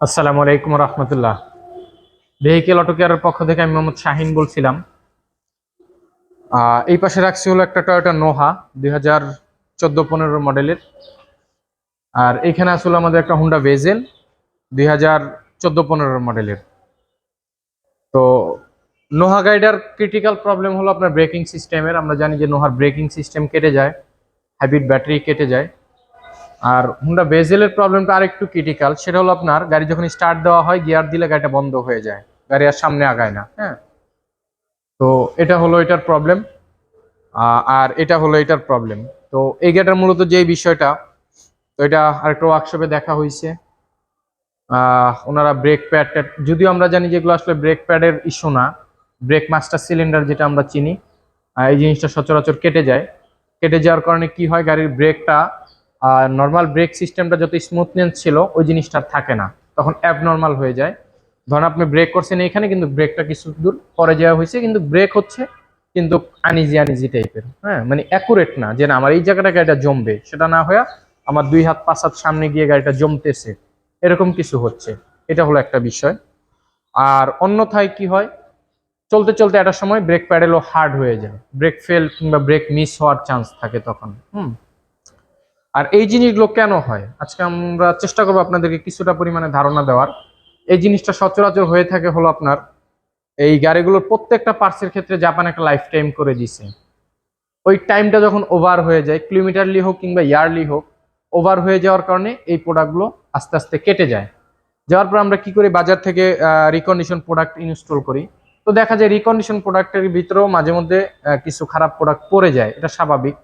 আসসালামু আলাইকুম রহমতুল্লাহ। Vehicle auto কেয়ারের পক্ষ থেকে আমি মোহাম্মদ শাহিন বলছিলাম। এই পাশে রাখছি হলো একটা টয়োটা নোহা 2014-15 মডেলের। আর এইখানে আসলে আমাদের একটা হুন্ডা ভেজেল 2014-15 মডেলের। তো নোহা গাইডার ক্রিটিক্যাল প্রবলেম হলো আপনার ব্রেকিং সিস্টেমের। আমরা জানি যে নোহার ব্রেকিং সিস্টেম কেটে যায়, হাইব্রিড ব্যাটারি কেটে যায়। আর হুন্ডা ভেজেলের প্রবলেমটা আরেকটু ক্রিটিক্যাল, সেটা হলো আপনার গাড়ি যখন স্টার্ট দেওয়া হয় গিয়ার দিলে গাড়িটা বন্ধ হয়ে যায়, গাড়ি আর সামনে আগায় না। হ্যাঁ, তো এটা হলো এটার প্রবলেম। আর এটা হলো এটার প্রবলেম। তো এই গাড়িটার মূলত যে বিষয়টা, তো এটা আরেকটা ওয়ার্কশপে দেখা হয়েছে। ওনারা ব্রেক প্যাড, যদিও আমরা জানি যেগুলো আসলে ব্রেক প্যাডের ইস্যু না, ব্রেক মাস্টার সিলিন্ডার যেটা আমরা চিনি, এই জিনিসটা সচরাচর কেটে যায়। কেটে যাওয়ার কারণে কি হয়, গাড়ির ব্রেকটা নর্মাল ব্রেক সিস্টেমটা যত স্মুথনেস ছিল ওই জিনিসটা আর থাকে না, তখন অ্যাবনর্মাল হয়ে যায়। ধরেন আপনি ব্রেক করছেন এখানে, কিন্তু ব্রেকটা কিছু দূর পরে যাওয়া হয়েছে, কিন্তু ব্রেক হচ্ছে কিন্তু আনইজি আনইজি টাইপের। হ্যাঁ, মানে অ্যাকুরেট না, যে না আমার এই জায়গাটা গাড়িটা জমবে, সেটা না হয়ে আমার 2 হাত 5 হাত সামনে গিয়ে গাড়িটা জমতেছে, এরকম কিছু হচ্ছে। এটা হলো একটা বিষয়। আর অন্যথায় কি হয়, চলতে চলতে একটা সময় ব্রেক প্যাডেলও হার্ড হয়ে যায়, ব্রেক ফেল কিংবা ব্রেক মিস হওয়ার চান্স থাকে তখন। আর এই জিনিসগুলো কেন হয়, আজকে আমরা চেষ্টা করবো আপনাদেরকে কিছুটা পরিমাণে ধারণা দেওয়ার। এই জিনিসটা সচরাচর হয়ে থাকে হলো আপনার এই গাড়িগুলোর প্রত্যেকটা পার্টসের ক্ষেত্রে জাপান একটা লাইফ টাইম করে দিছে। ওই টাইমটা যখন ওভার হয়ে যায়, কিলোমিটারলি হোক কিংবা ইয়ারলি হোক, ওভার হয়ে যাওয়ার কারণে এই প্রোডাক্টগুলো আস্তে আস্তে কেটে যায়। যাওয়ার পর আমরা কি করি, বাজার থেকে রিকন্ডিশন প্রোডাক্ট ইনস্টল করি। তো দেখা যায় রিকন্ডিশন প্রোডাক্টের ভিতরেও মাঝে মধ্যে কিছু খারাপ প্রোডাক্ট পড়ে যায়, এটা স্বাভাবিক।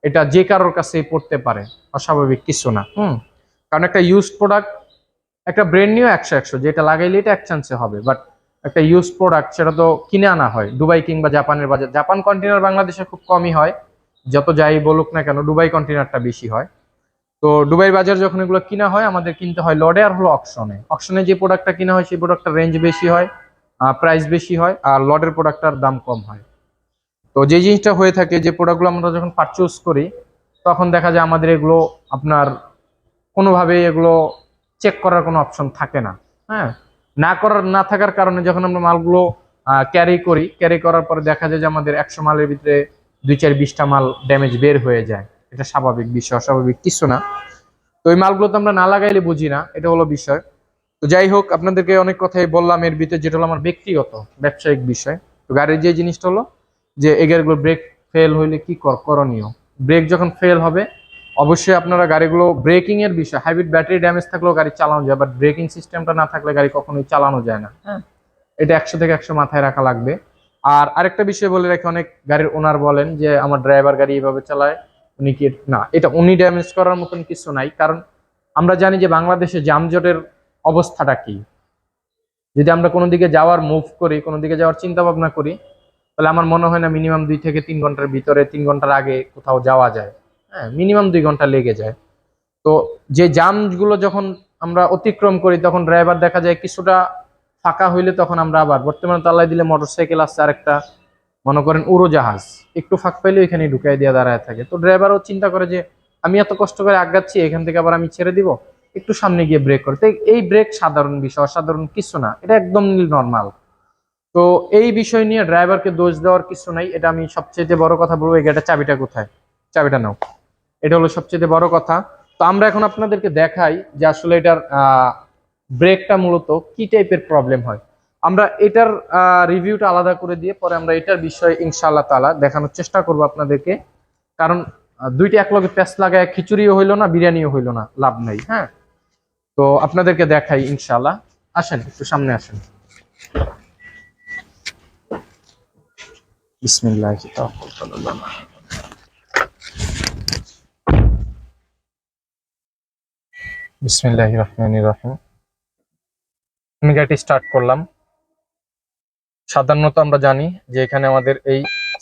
এটা যে কারোর কাছেই পড়তে পারে, অস্বাভাবিক কিছু না। কারণ একটা ইউজড প্রোডাক্ট, একটা ব্র্যান্ড নিউ 100-100, যেটা লাগাইলে এটা এক চান্সে হবে, বাট একটা ইউজ প্রোডাক্ট সেটা তো কিনে আনা হয় দুবাই কিংবা জাপানের বাজার। জাপান কন্টেনার বাংলাদেশে খুব কমই হয়, যত যাই বলুক না কেন দুবাই কন্টেনারটা বেশি হয়। তো দুবাই বাজার যখন এগুলো কিনা হয়, আমাদের কিনতে হয় লডে আর হলো অকশনে। অকশনে যে প্রোডাক্টটা কিনা হয় সেই প্রোডাক্টটার রেঞ্জ বেশি হয়, প্রাইস বেশি হয়, আর লডের প্রোডাক্টটার দাম কম হয়। তো যে জিনিসটা হয়ে থাকে, যে প্রোডাক্টগুলো আমরা যখন পারচেজ করি, তখন দেখা যায় আমাদের এগুলো আপনার কোনোভাবেই এগুলো চেক করার কোনো অপশন থাকে না। হ্যাঁ, না থাকার কারণে যখন আমরা মালগুলো ক্যারি করার পরে দেখা যায় যে আমাদের 100 মালের ভিতরে 2-4-20টা মাল ড্যামেজ বের হয়ে যায়। এটা স্বাভাবিক বিষয়, অস্বাভাবিক কিছু না। তো ওই মালগুলো তো আমরা না লাগাইলে বুঝি না, এটা হলো বিষয়। তো যাই হোক, আপনাদেরকে অনেক কথাই বললাম, এর ভিতরে যেটা হলো আমার ব্যক্তিগত ব্যবসায়িক বিষয়। তো গাড়ির যে জিনিসটা হলো যে এই গাড়িগুলো ব্রেক ফেল হইলে কি করণীয়। ব্রেক যখন ফেল হবে, অবশ্যই আপনারা গাড়িগুলো, ব্রেকিং এর বিষয়, হাইব্রিড ব্যাটারি ড্যামেজ থাকলেও গাড়ি চালানো যায়, বাট ব্রেকিং সিস্টেমটা না থাকলে গাড়ি কখনোই চালানো যায় না। হ্যাঁ, এটা 100 থেকে 100 মাথায় রাখা লাগবে। আর আরেকটা বিষয় বলে রাখি, অনেক গাড়ির ওনার বলেন যে আমার ড্রাইভার গাড়ি এইভাবে চালায়, উনি কি, না, এটা উনি ড্যামেজ করার মতন কিছু নাই। কারণ আমরা জানি যে বাংলাদেশে যানজটের অবস্থাটা কি। যদি আমরা কোনো দিকে যাওয়ার মুভ করি, কোনো দিকে যাওয়ার চিন্তা ভাবনা করি, তাহলে আমার মনে হয় না মিনিমাম 2 থেকে 3 ঘন্টার ভিতরে, 3 ঘন্টার আগে কোথাও যাওয়া যায়। হ্যাঁ, মিনিমাম 2 ঘন্টা লেগে যায়। তো যে জামগুলো যখন আমরা অতিক্রম করি, তখন ড্রাইভার দেখা যায় কিছুটা ফাঁকা হইলে তখন আমরা আবার, বর্তমানে তো আল্লাহ দিলে মোটরসাইকেল আসছে, আরেকটা মনে করেন উড়োজাহাজ, একটু ফাঁক পাইলে এখানে ঢুকাই দিয়ে দাঁড়ায় থাকে। তো ড্রাইভারও চিন্তা করে যে আমি এত কষ্ট করে আগাচ্ছি, এখান থেকে আবার আমি ছেড়ে দিব, একটু সামনে গিয়ে ব্রেক করতে। এই ব্রেক সাধারণ বিষয়, অসাধারণ কিছু না, এটা একদম নর্মাল। তো এই বিষয় নিয়ে ড্রাইভারকে দোষ দেওয়ার কিছু নাই। এটা আমি সবচেয়ে বড় কথা বলবো, এই গাড়িটার চাবিটা কোথায়, চাবিটা নাও, এটা হলো সবচেয়ে বড় কথা। তো আমরা এখন আপনাদেরকে দেখাই যে আসলে এটার ব্রেকটা মূলত কি টাইপের প্রবলেম হয়। আমরা এটার রিভিউটা আলাদা করে দিয়ে পরে আমরা এটার বিষয়ে ইনশাআল্লাহ তাআলা দেখানোর চেষ্টা করব আপনাদেরকে। কারণ দুইটা একলগে প্যাঁচ লাগায় খিচুড়িও হইলো না, বিরিয়ানিও হইলো না, লাভ নাই। হ্যাঁ, তো আপনাদেরকে দেখাই ইনশাআল্লাহ। আসেন একটু সামনে আসেন। বিসমিল্লাহির রহমানির রহিম। আমি গাড়িটি স্টার্ট করলাম। সাধারণত আমরা জানি যে এখানে আমাদের এই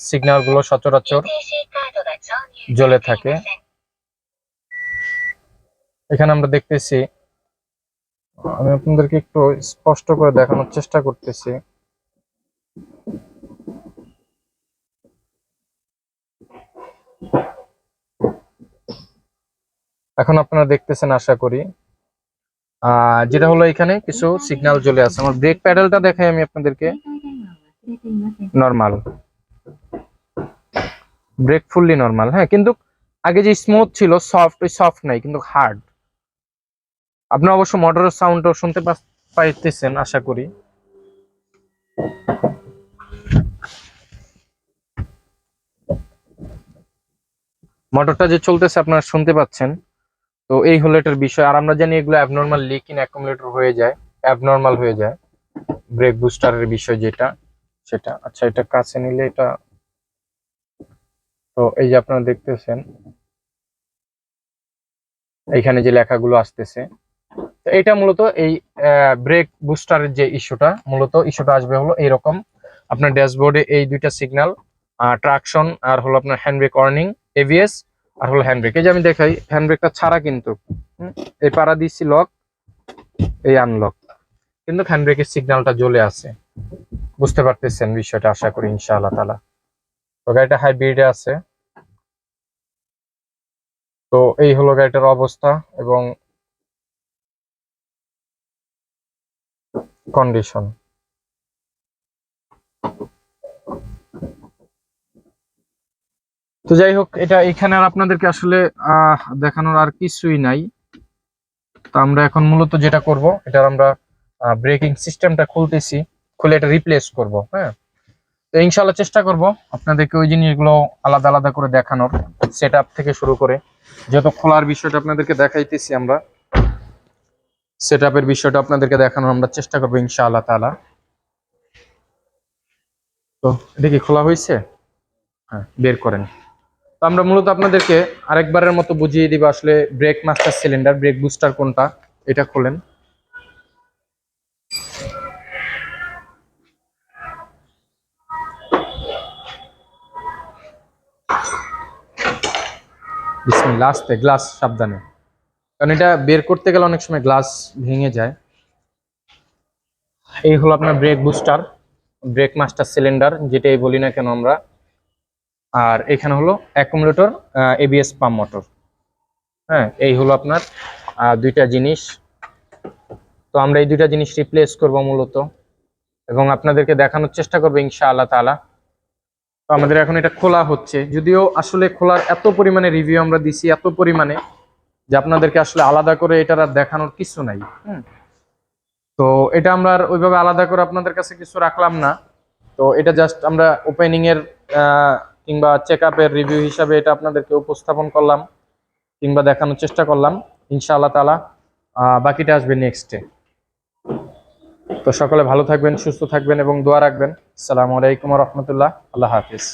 সিগন্যাল গুলো সচরাচর জ্বলে থাকে। এখানে আমরা দেখতেছি, আমি আপনাদেরকে একটু স্পষ্ট করে দেখানোর চেষ্টা করতেছি। এখন আপনারা দেখতেছেন আশা করি। যেটা হলো এখানে কিছু সিগন্যাল চলে আসে। আমার ব্রেক প্যাডেলটা দেখাই আমি আপনাদেরকে। Normal brake, fully normal. হ্যাঁ, কিন্তু আগে যে স্মুথ ছিল, সফট, ওই সফট নাই, কিন্তু হার্ড। আপনি অবশ্য মোটরের সাউন্ডও শুনতে পাইতেছেন আশা করি। মোটরটা যে চলতেছে আপনারা শুনতে পাচ্ছেন। তো এই হলো এটার বিষয়। আর আমরা জানি এগুলো অ্যাবনর্মাল লিক ইন অ্যাকুমুলেটর হয়ে যায়, অ্যাবনর্মাল হয়ে যায় ব্রেক বুস্টারের বিষয় যেটা, সেটা। আচ্ছা, এটা কাছে নিলে এটা, তো এই যে আপনারা দেখতেছেন এইখানে যে লেখাগুলো আসতেছে, তো এটা মূলত এই ব্রেক বুস্টারের যে ইস্যুটা আসবে হলো এইরকম। আপনার ড্যাশবোর্ডে এই দুইটা সিগন্যাল, ট্রাকশন আর হলো আপনার হ্যান্ড ব্রেক ওয়ার্নিং, এবিএস আর হলো হ্যান্ড ব্রেক। এই যে আমি দেখাই হ্যান্ড ব্রেকটা ছাড়া কিন্তু এই পাড়া দিচ্ছি লক, এই আনলক, কিন্তু হ্যান্ড ব্রেকের সিগন্যালটা জ্বলে আছে। বুঝতে পারতেছেন বিষয়টা আশা করি ইনশাআল্লাহ তাআলা। তো গাড়িটা হাইব্রিডে আছে। তো এই হলো গাড়িটার অবস্থা এবং কন্ডিশন। তো যাই হোক, এটা এখানে আর আপনাদেরকে আসলে দেখানোর আর কিছুই নাই। তো আমরা এখন মূলত যেটা করব, এটার আমরা ব্রেকিং সিস্টেমটা খুলতেছি, খুলে এটা রিপ্লেস করব। হ্যাঁ, তো ইনশাআল্লাহ চেষ্টা করব আপনাদেরকে ওই জিনিসগুলো আলাদা আলাদা করে দেখানোর, সেটআপ থেকে শুরু করে, যেহেতু খোলার বিষয়টা আপনাদেরকে দেখাইতেছি আমরা, সেটআপের বিষয়টা আপনাদেরকে দেখানোর আমরা চেষ্টা করব ইনশাআল্লাহ তাআলা। তো এটা কি খোলা হয়েছে? হ্যাঁ, বের করেন। তো আমরা মূলত আপনাদেরকে আরেকবারের মতো বুঝিয়ে দিব আসলে break master cylinder, brake booster কোনটা। এটা খোলেন। বিসমিল্লাহ, আস্তে, গ্লাস সাবধানে, কারণ এটা বের করতে গেলে অনেক সময় গ্লাস ভেঙে যায়। এই হলো আপনার brake booster, break master cylinder যেটাই বলি না কেন আমরা। আর এখানে হলো অ্যাকুমুলেটর, এবিএস পাম্প মোটর। হ্যাঁ, এই হলো আপনার দুইটা জিনিস। তো আমরা এই দুইটা জিনিস রিপ্লেস করব মূলত, এবং আপনাদেরকে দেখানোর চেষ্টা করবো ইনশাআল্লাহ তাআলা। তো আমাদের এখন এটা খোলা হচ্ছে, যদিও আসলে খোলার এত পরিমাণে রিভিউ আমরা দিছি, এত পরিমাণে, যে আপনাদেরকে আসলে আলাদা করে এটার আর দেখানোর কিছু নাই। তো এটা আমরা আর ওইভাবে আলাদা করে আপনাদের কাছে কিছু রাখলাম না। তো এটা জাস্ট আমরা ওপেনিং এর কিংবা চেক আপের রিভিউ হিসাবে এটা আপনাদেরকে উপস্থাপন করলাম, কিংবা দেখানোর চেষ্টা করলাম ইনশাআল্লাহ তাআলা। বাকিটা আসবে নেক্সটে। তো সকলে ভালো থাকবেন, সুস্থ থাকবেন এবং দোয়া রাখবেন। আসসালামু আলাইকুম ওয়া রাহমাতুল্লাহ। আল্লাহ হাফেজ।